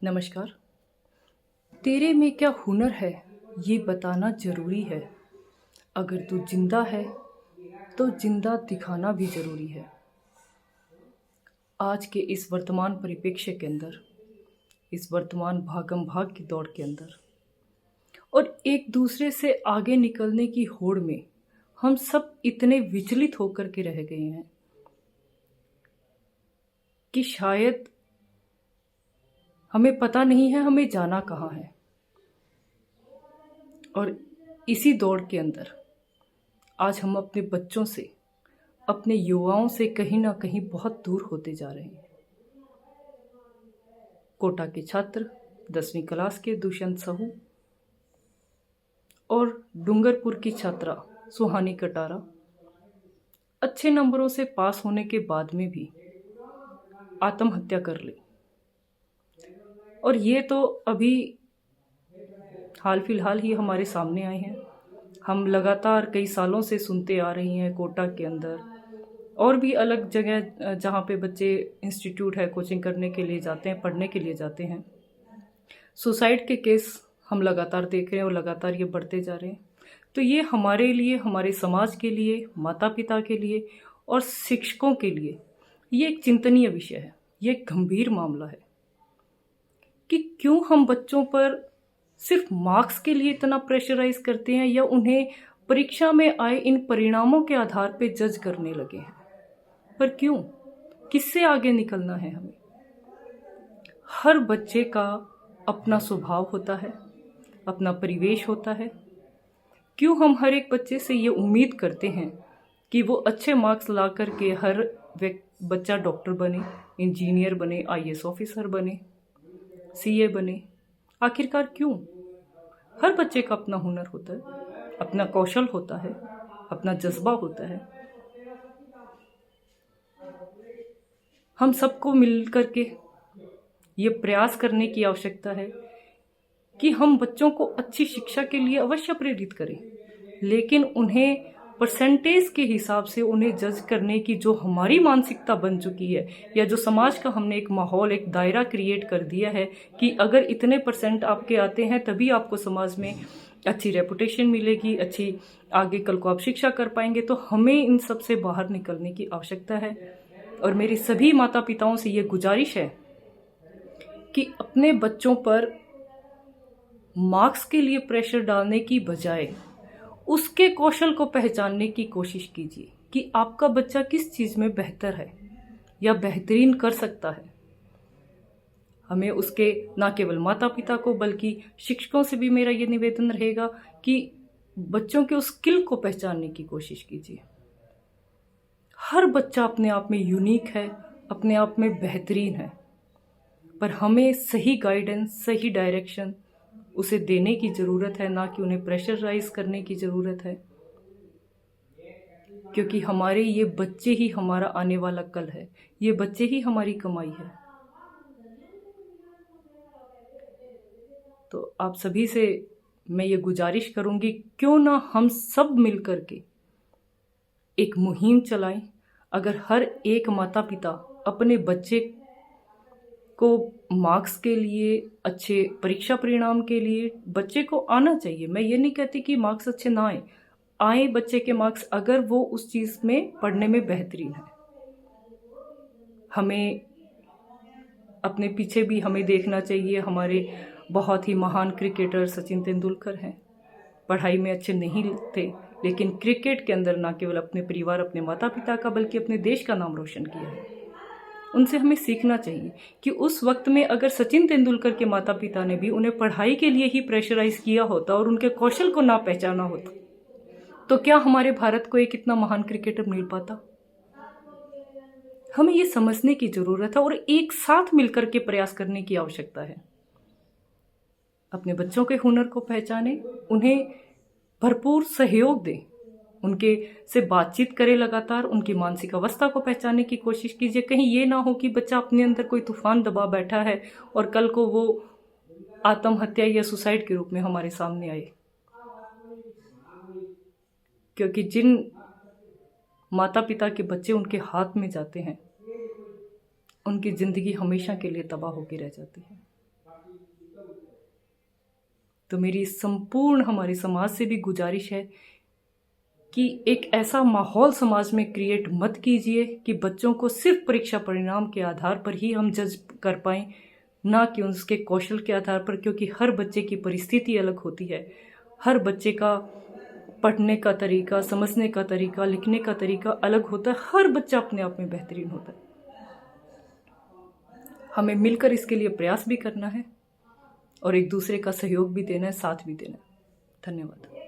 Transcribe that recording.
नमस्कार। तेरे में क्या हुनर है ये बताना ज़रूरी है। अगर तू जिंदा है तो जिंदा दिखाना भी ज़रूरी है। आज के इस वर्तमान परिप्रेक्ष्य के अंदर, इस वर्तमान भागम भाग की दौड़ के अंदर और एक दूसरे से आगे निकलने की होड़ में हम सब इतने विचलित होकर के रह गए हैं कि शायद हमें पता नहीं है हमें जाना कहाँ है। और इसी दौड़ के अंदर आज हम अपने बच्चों से, अपने युवाओं से कहीं ना कहीं बहुत दूर होते जा रहे हैं। कोटा के छात्र 10वीं क्लास के दुष्यंत साहू और डूंगरपुर की छात्रा सुहानी कटारा अच्छे नंबरों से पास होने के बाद में भी आत्महत्या कर ली। और ये तो अभी हाल फिलहाल ही हमारे सामने आए हैं। हम लगातार कई सालों से सुनते आ रही हैं कोटा के अंदर और भी अलग जगह जहाँ पे बच्चे इंस्टीट्यूट है कोचिंग करने के लिए जाते हैं, पढ़ने के लिए जाते हैं, सुसाइड के केस हम लगातार देख रहे हैं और लगातार ये बढ़ते जा रहे हैं। तो ये हमारे लिए, हमारे समाज के लिए, माता पिता के लिए और शिक्षकों के लिए ये एक चिंतनीय विषय है। ये एक गंभीर मामला है कि क्यों हम बच्चों पर सिर्फ मार्क्स के लिए इतना प्रेशराइज करते हैं या उन्हें परीक्षा में आए इन परिणामों के आधार पर जज करने लगे हैं। पर क्यों? किससे आगे निकलना है हमें? हर बच्चे का अपना स्वभाव होता है, अपना परिवेश होता है। क्यों हम हर एक बच्चे से ये उम्मीद करते हैं कि वो अच्छे मार्क्स ला करके हर बच्चा डॉक्टर बने, इंजीनियर बने, आईएएस ऑफिसर बने, सीए बने? आखिरकार क्यों? हर बच्चे का अपना हुनर होता है, अपना कौशल होता है, अपना जज्बा होता है। हम सबको मिल करके ये प्रयास करने की आवश्यकता है कि हम बच्चों को अच्छी शिक्षा के लिए अवश्य प्रेरित करें, लेकिन उन्हें परसेंटेज के हिसाब से उन्हें जज करने की जो हमारी मानसिकता बन चुकी है या जो समाज का हमने एक माहौल, एक दायरा क्रिएट कर दिया है कि अगर इतने परसेंट आपके आते हैं तभी आपको समाज में अच्छी रेपुटेशन मिलेगी, अच्छी आगे कल को आप शिक्षा कर पाएंगे। तो हमें इन सब से बाहर निकलने की आवश्यकता है। और मेरी सभी माता पिताओं से ये गुजारिश है कि अपने बच्चों पर मार्क्स के लिए प्रेशर डालने की बजाय उसके कौशल को पहचानने की कोशिश कीजिए कि आपका बच्चा किस चीज़ में बेहतर है या बेहतरीन कर सकता है। हमें उसके ना केवल माता पिता को बल्कि शिक्षकों से भी मेरा ये निवेदन रहेगा कि बच्चों के उस स्किल को पहचानने की कोशिश कीजिए। हर बच्चा अपने आप में यूनिक है, अपने आप में बेहतरीन है, पर हमें सही गाइडेंस, सही डायरेक्शन उसे देने की ज़रूरत है, ना कि उन्हें प्रेशराइज करने की ज़रूरत है। क्योंकि हमारे ये बच्चे ही हमारा आने वाला कल है, ये बच्चे ही हमारी कमाई है। तो आप सभी से मैं ये गुजारिश करूंगी, क्यों ना हम सब मिल करके एक मुहिम चलाएं। अगर हर एक माता पिता अपने बच्चे को मार्क्स के लिए, अच्छे परीक्षा परिणाम के लिए बच्चे को आना चाहिए। मैं ये नहीं कहती कि मार्क्स अच्छे ना आए बच्चे के मार्क्स, अगर वो उस चीज़ में पढ़ने में बेहतरीन है। हमें अपने पीछे भी हमें देखना चाहिए। हमारे बहुत ही महान क्रिकेटर सचिन तेंदुलकर हैं, पढ़ाई में अच्छे नहीं थे, लेकिन क्रिकेट के अंदर ना केवल अपने परिवार, अपने माता पिता का, बल्कि अपने देश का नाम रोशन किया है। उनसे हमें सीखना चाहिए कि उस वक्त में अगर सचिन तेंदुलकर के माता पिता ने भी उन्हें पढ़ाई के लिए ही प्रेशराइज किया होता और उनके कौशल को ना पहचाना होता, तो क्या हमारे भारत को एक इतना महान क्रिकेटर मिल पाता? हमें ये समझने की जरूरत है और एक साथ मिलकर के प्रयास करने की आवश्यकता है। अपने बच्चों के हुनर को पहचाने, उन्हें भरपूर सहयोग दें, उनके से बातचीत करें लगातार, उनकी मानसिक अवस्था को पहचानने की कोशिश कीजिए। कहीं ये ना हो कि बच्चा अपने अंदर कोई तूफान दबा बैठा है और कल को वो आत्महत्या या सुसाइड के रूप में हमारे सामने आए। क्योंकि जिन माता पिता के बच्चे उनके हाथ में जाते हैं, उनकी जिंदगी हमेशा के लिए तबाह होकर रह जाती है। तो मेरी संपूर्ण हमारे समाज से भी गुजारिश है कि एक ऐसा माहौल समाज में क्रिएट मत कीजिए कि बच्चों को सिर्फ परीक्षा परिणाम के आधार पर ही हम जज कर पाएं, ना कि उसके कौशल के आधार पर, क्योंकि हर बच्चे की परिस्थिति अलग होती है। हर बच्चे का पढ़ने का तरीका, समझने का तरीका, लिखने का तरीका अलग होता है। हर बच्चा अपने आप में बेहतरीन होता है। हमें मिलकर इसके लिए प्रयास भी करना है और एक दूसरे का सहयोग भी देना है, साथ भी देना है। धन्यवाद।